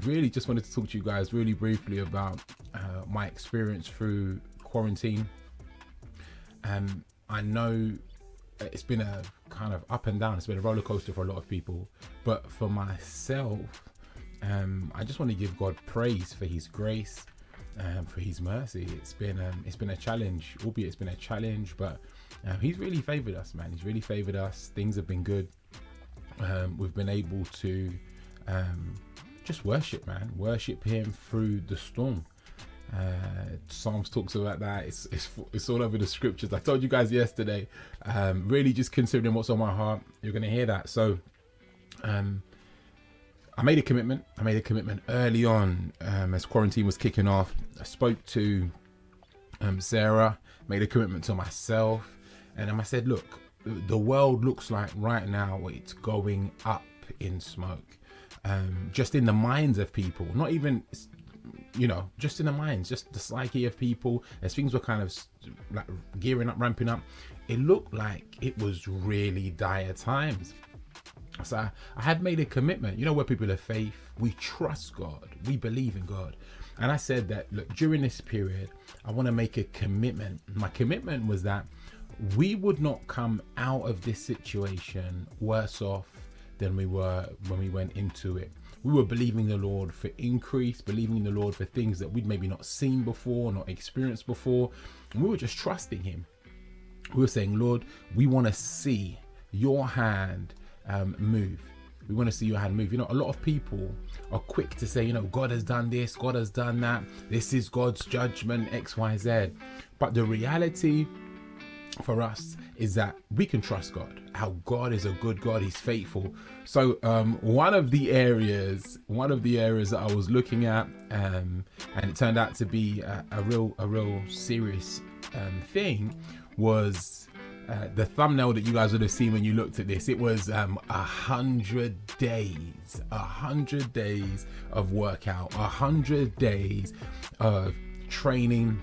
Really just wanted to talk to you guys really briefly about my experience through quarantine. I know it's been a kind of up and down. It's been a roller coaster for a lot of people, but for myself, I just want to give God praise for His grace, for His mercy. It's been a challenge, albeit it's been a challenge, but He's really favored us, man. He's really favored us. Things have been good. We've been able to just worship Him through the storm. Psalms talks about that. It's all over the scriptures. I told you guys yesterday, really just considering what's on my heart, you're going to hear that. So I made a commitment early on, as quarantine was kicking off. I spoke to Sarah, made a commitment to myself, and I said, look, the world looks like right now it's going up in smoke, just in the minds of people, not even, just in the minds, just the psyche of people. As things were kind of like gearing up, ramping up, it looked like it was really dire times. So I had made a commitment, we're people of faith, we trust God, we believe in God. And I said that, look, during this period, I want to make a commitment. My commitment was that we would not come out of this situation worse off than we were when we went into it. We were believing the Lord for increase, believing the Lord for things that we'd maybe not seen before, not experienced before. And we were just trusting Him. We were saying, Lord, we want to see your hand move. We want to see your hand move. A lot of people are quick to say, God has done this, God has done that. This is God's judgment, X, Y, Z. But the reality for us is that we can trust God. How God is a good God, He's faithful. So one of the areas that I was looking at, and it turned out to be a real serious thing, was the thumbnail that you guys would have seen when you looked at this. It was 100 days of workout, 100 days of training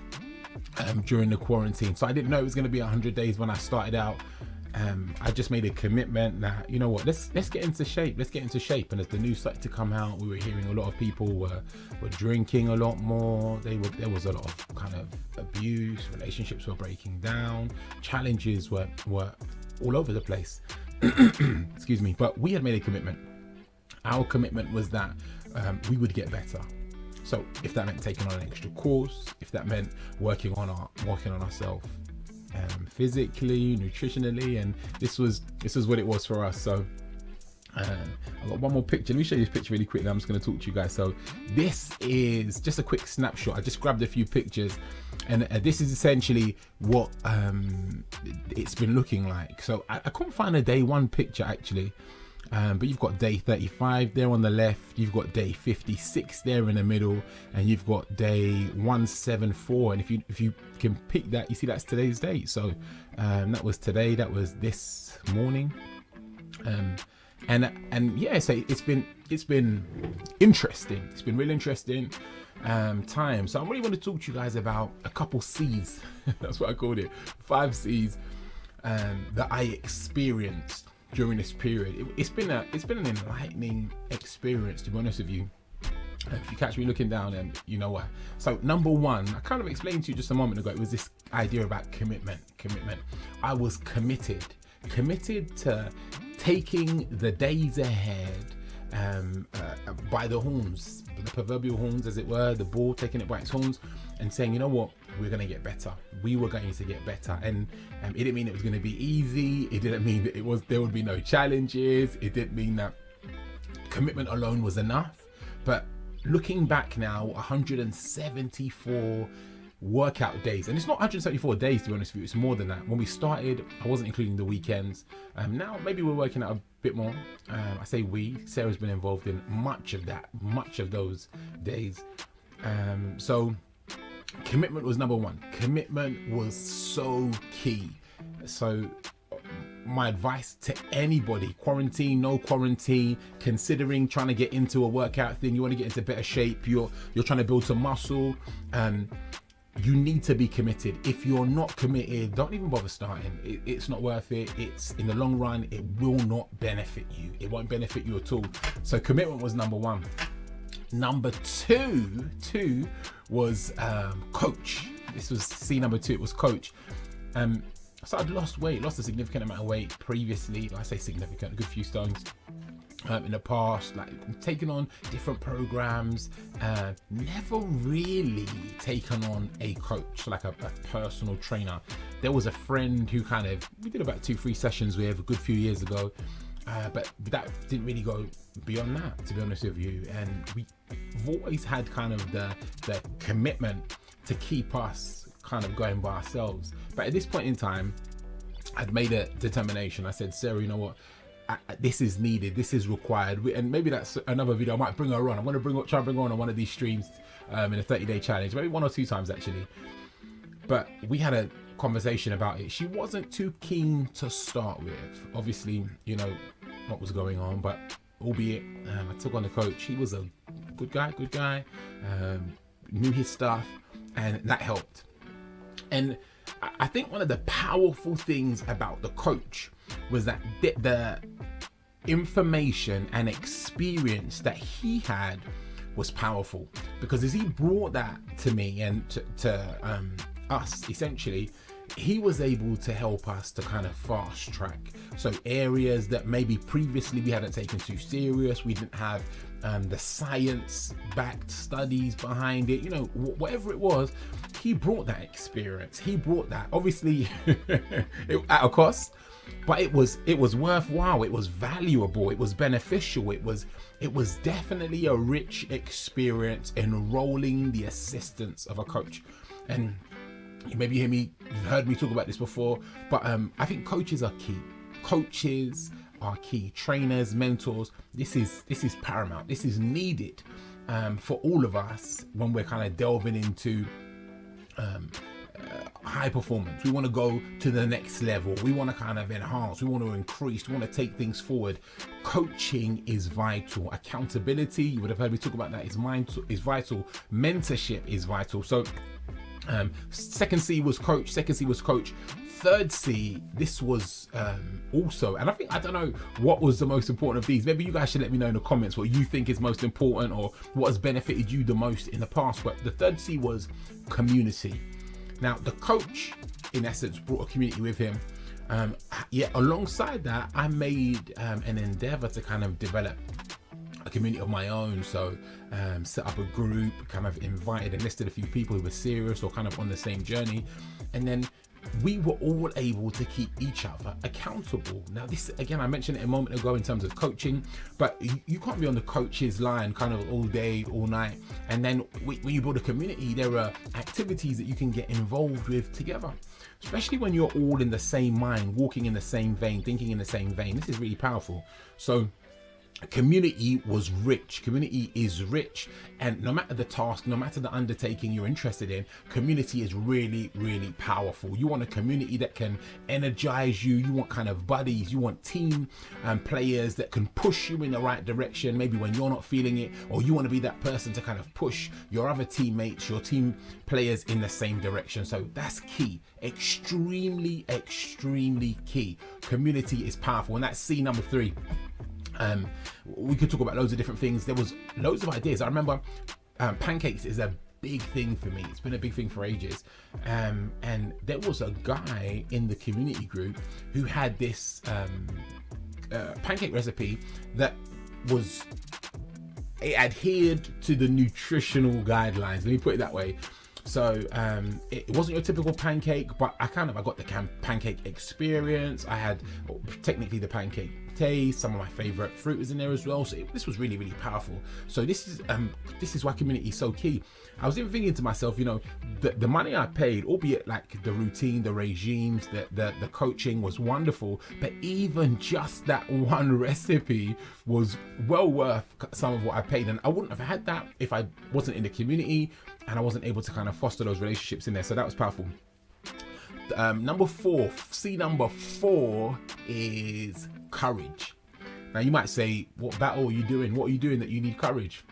during the quarantine. So I didn't know it was going to be 100 days when I started out. I just made a commitment that, let's get into shape. And as the news started to come out, we were hearing a lot of people were drinking a lot more. There was a lot of kind of abuse. Relationships were breaking down. Challenges were all over the place. Excuse me. But we had made a commitment. Our commitment was that we would get better. So if that meant taking on an extra course, if that meant working on ourselves physically, nutritionally, and this was what it was for us. So I got one more picture. Let me show you this picture really quickly. I'm just going to talk to you guys. So this is just a quick snapshot. I just grabbed a few pictures, and this is essentially what it's been looking like. So I couldn't find a day one picture actually. But you've got day 35 there on the left, you've got day 56 there in the middle, and you've got day 174. And if you can pick that, you see that's today's date. So that was today, that was this morning. And yeah, so it's been interesting. It's been really interesting time. So I really want to talk to you guys about a couple C's. That's what I called it, 5 C's that I experienced during this period. It's been an enlightening experience, to be honest with you. If you catch me looking down, and you know what. So number one, I kind of explained to you just a moment ago, it was this idea about commitment. I was committed to taking the days ahead by the horns, the proverbial horns, as it were, the bull taking it by its horns, and saying, you know what, we're going to get better. We were going to get better. And it didn't mean it was going to be easy. It didn't mean that there would be no challenges. It didn't mean that commitment alone was enough. But looking back now, 174 workout days, and it's not 174 days, to be honest with you, it's more than that. When we started, I wasn't including the weekends. Now maybe we're working out a bit more. I say we, Sarah's been involved in much of those days. So commitment was number one. Commitment was so key. So my advice to anybody, quarantine, no quarantine, considering trying to get into a workout thing, you want to get into better shape, you're trying to build some muscle, you need to be committed. If you're not committed, don't even bother starting. It's not worth it. It's in the long run, it will not benefit you. It won't benefit you at all. So commitment was number one. Number two was coach. This was C number 2. It was coach. So I'd lost a significant amount of weight previously. I say significant, a good few stones. In the past, like taken on different programs, never really taken on a coach, like a personal trainer. There was a friend who we did about 2-3 sessions with a good few years ago, but that didn't really go beyond that, to be honest with you. And we've always had kind of the commitment to keep us kind of going by ourselves. But at this point in time, I'd made a determination. I said, Sarah, you know what? This is needed, this is required, and maybe that's another video. I might bring her on. I'm going to try and bring her on one of these streams in a 30-day challenge, maybe 1 or 2 times actually. But we had a conversation about it. She wasn't too keen to start with, obviously, you know what was going on, but albeit I took on the coach. He was a good guy, knew his stuff, and that helped. And I think one of the powerful things about the coach was that the information and experience that he had was powerful, because as he brought that to me and to us, essentially, he was able to help us to kind of fast track. So areas that maybe previously we hadn't taken too serious, we didn't have the science-backed studies behind it, you know, whatever it was, he brought that experience. He brought that, obviously, at a cost, but it was worthwhile. It was valuable. It was beneficial. It was definitely a rich experience enrolling the assistance of a coach. And maybe you've heard me talk about this before, but I think coaches are key. Coaches are key. Trainers, mentors. This is paramount. This is needed for all of us when we're kind of delving into high performance. We want to go to the next level. We want to kind of enhance. We want to increase. We want to take things forward. Coaching is vital. Accountability, you would have heard me talk about that, is vital. Mentorship is vital. So second C was coach. Third C, this was also, and I don't know what was the most important of these. Maybe you guys should let me know in the comments what you think is most important or what has benefited you the most in the past. But the third C was community. Now, the coach, in essence, brought a community with him. Yet alongside that, I made an endeavor to kind of develop a community of my own. So set up a group, kind of invited and listed a few people who were serious or kind of on the same journey. And then we were all able to keep each other accountable. Now this, again, I mentioned it a moment ago in terms of coaching, but you can't be on the coach's line kind of all day, all night. And then when you build a community, there are activities that you can get involved with together, especially when you're all in the same mind, walking in the same vein, thinking in the same vein. This is really powerful. So community was rich. Community is rich, and no matter the task, no matter the undertaking you're interested in, community is really, really powerful. You want a community that can energize you. You want kind of buddies. You want team players that can push you in the right direction, maybe when you're not feeling it, or you want to be that person to kind of push your other teammates, your team players in the same direction. So that's key. Extremely, extremely key. Community is powerful, and that's C number 3. We could talk about loads of different things. There was loads of ideas. I remember pancakes is a big thing for me. It's been a big thing for ages. And there was a guy in the community group who had this pancake recipe that it adhered to the nutritional guidelines. Let me put it that way. So it wasn't your typical pancake, but I got the pancake experience. I had technically the pancake taste. Some of my favorite fruit was in there as well. So this was really, really powerful. So this is why community is so key. I was even thinking to myself, you know, the money I paid, albeit like the routine, the regimes, the coaching was wonderful, but even just that one recipe was well worth some of what I paid. And I wouldn't have had that if I wasn't in the community and I wasn't able to kind of foster those relationships in there. So that was powerful. Number 4, C number 4 is courage. Now you might say, what battle are you doing? What are you doing that you need courage?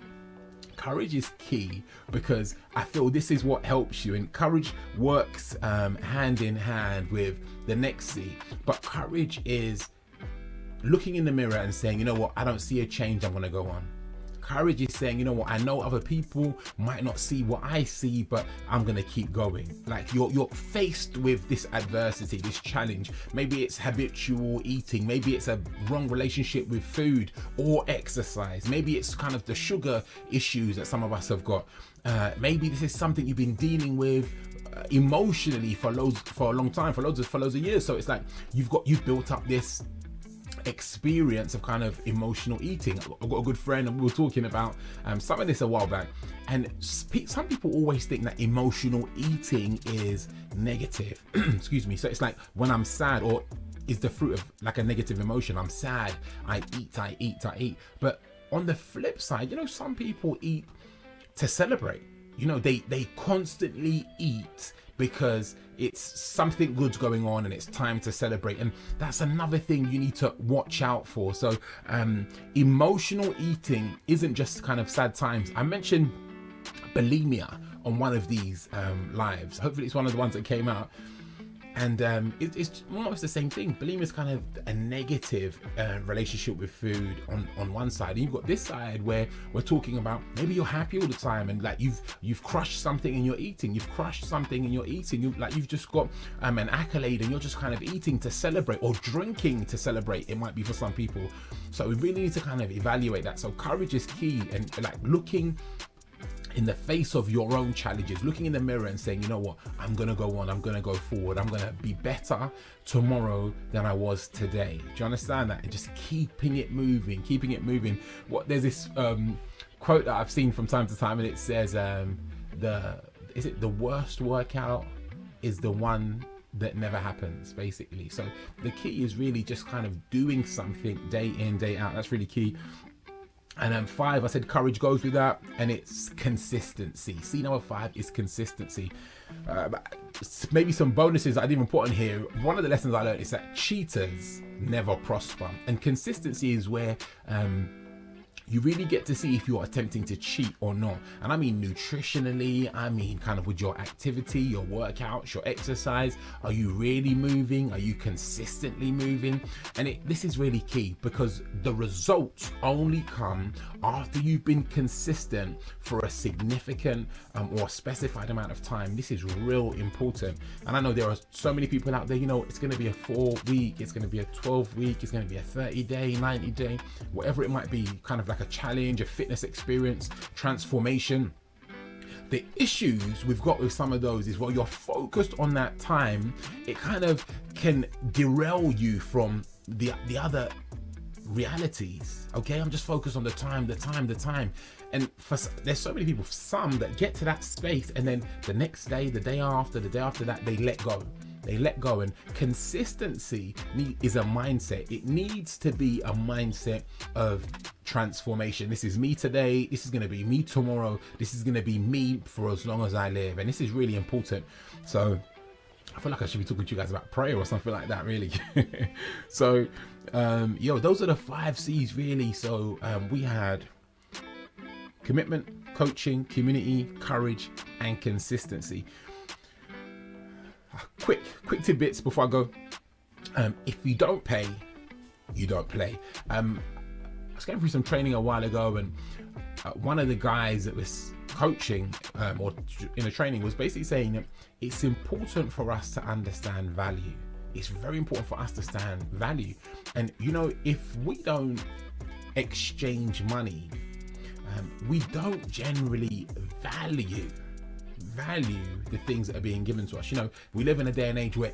Courage is key because I feel this is what helps you, and courage works hand in hand with the next C. But courage is looking in the mirror and saying, you know what, I don't see a change, I'm going to go on. Courage is saying, you know what, I know other people might not see what I see, but I'm gonna keep going. Like you're faced with this adversity, this challenge. Maybe it's habitual eating, maybe it's a wrong relationship with food or exercise, maybe it's kind of the sugar issues that some of us have got. Maybe this is something you've been dealing with emotionally for a long time, for loads of years. So it's like you've built up this experience of kind of emotional eating. I've got a good friend and we were talking about some of this a while back, and some people always think that emotional eating is negative. Excuse me. So it's like when I'm sad, or is the fruit of like a negative emotion. I'm sad, I eat. But on the flip side, you know, some people eat to celebrate. You know, they constantly eat because it's something good's going on and it's time to celebrate. And that's another thing you need to watch out for. So emotional eating isn't just kind of sad times. I mentioned bulimia on one of these lives. Hopefully it's one of the ones that came out. And it's almost the same thing. Bulimia is kind of a negative relationship with food on one side. And you've got this side where we're talking about maybe you're happy all the time and like you've crushed something in your eating. You've crushed something in your eating. You've just got an accolade and you're just kind of eating to celebrate, or drinking to celebrate. It might be for some people. So we really need to kind of evaluate that. So courage is key, and like looking in the face of your own challenges, looking in the mirror and saying, you know what, I'm gonna go on, I'm gonna go forward, I'm gonna be better tomorrow than I was today. Do you understand that? And just keeping it moving. There's this quote that I've seen from time to time, and it says the worst workout is the one that never happens, basically. So the key is really just kind of doing something day in, day out. That's really key. And then 5, I said courage goes with that, and it's consistency. C number 5 is consistency. Maybe some bonuses I didn't even put on here. One of the lessons I learned is that cheaters never prosper, and consistency is where you really get to see if you're attempting to cheat or not. And I mean nutritionally, I mean kind of with your activity, your workouts, your exercise. Are you really moving? Are you consistently moving? And this is really key, because the results only come after you've been consistent for a significant or specified amount of time. This is real important. And I know there are so many people out there, you know, it's going to be a 4-week, it's going to be a 12-week, it's going to be a 30-day, 90-day, whatever it might be, kind of like a challenge, a fitness experience, transformation. The issues we've got with some of those is, while you're focused on that time, it kind of can derail you from the other realities. Okay, I'm just focused on the time. And there's so many people, some that get to that space, and then the next day, the day after that, they let go. And consistency is a mindset. It needs to be a mindset of transformation. This is me today. This is going to be me tomorrow. This is going to be me for as long as I live. And this is really important. So I feel like I should be talking to you guys about prayer or something like that, really. So, those are the 5 C's, really. So we had commitment, coaching, community, courage, and consistency. Quick tidbits before I go. If you don't pay, you don't play. I was going through some training a while ago, and one of the guys that was coaching or in a training was basically saying that it's important for us to understand value. It's very important for us to understand value. And you know, if we don't exchange money, we don't generally value the things that are being given to us. You know, we live in a day and age where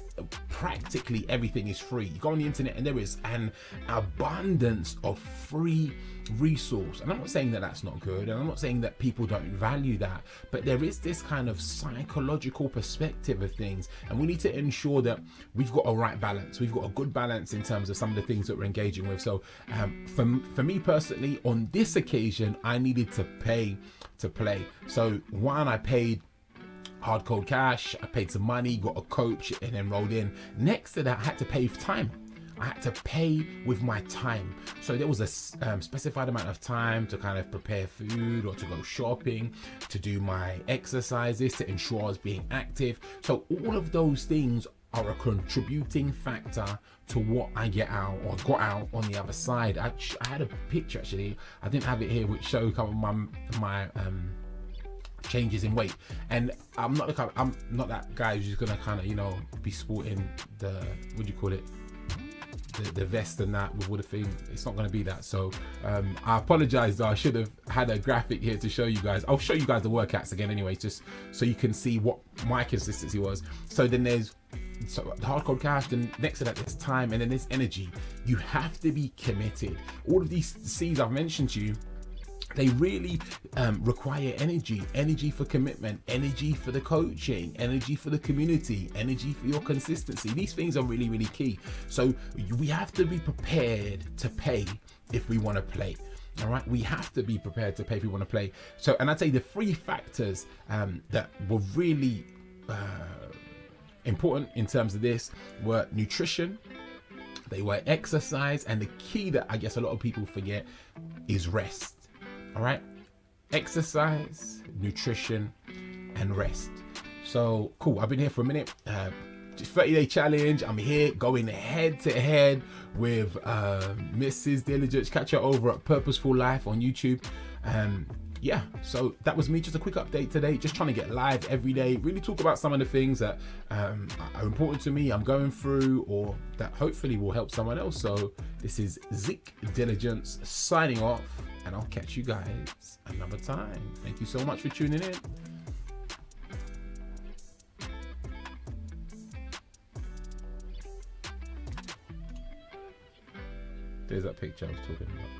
practically everything is free. You go on the internet and there is an abundance of free resource. And I'm not saying that that's not good, and I'm not saying that people don't value that, but there is this kind of psychological perspective of things, and we need to ensure that we've got a right balance. We've got a good balance in terms of some of the things that we're engaging with. So for me personally, on this occasion, I needed to pay to play. So one, I paid hard cold cash, I paid some money, got a coach, and enrolled in. Next to that, I had to pay for time. I had to pay with my time. So there was a specified amount of time to kind of prepare food, or to go shopping, to do my exercises, to ensure I was being active. So all of those things are a contributing factor to what I get out or got out on the other side. I had a picture actually. I didn't have it here, which showed kind of my changes in weight. And I'm not that guy who's just gonna kind of, you know, be sporting the, what do you call it, the vest and that with all the thing. It's not going to be that. So I apologize though. I should have had a graphic here to show you guys. I'll show you guys the workouts again anyway, just so you can see what my consistency was. So then there's the hardcore cash, then next to that there's time, and then there's energy. You have to be committed. All of these C's I've mentioned to you, they really require energy for commitment, energy for the coaching, energy for the community, energy for your consistency. These things are really, really key. So we have to be prepared to pay if we want to play. All right, we have to be prepared to pay if we want to play. So, and I'd say the 3 factors that were really important in terms of this were nutrition, they were exercise, and the key that I guess a lot of people forget is rest. All right, exercise, nutrition, and rest. So cool. I've been here for a minute. 30-day challenge. I'm here going head to head with Mrs. Diligence. Catch her over at Purposeful Life on YouTube. Yeah, so that was me. Just a quick update today. Just trying to get live every day. Really talk about some of the things that are important to me, I'm going through, or that hopefully will help someone else. So this is Zik Diligence signing off, and I'll catch you guys another time. Thank you so much for tuning in. There's that picture I was talking about.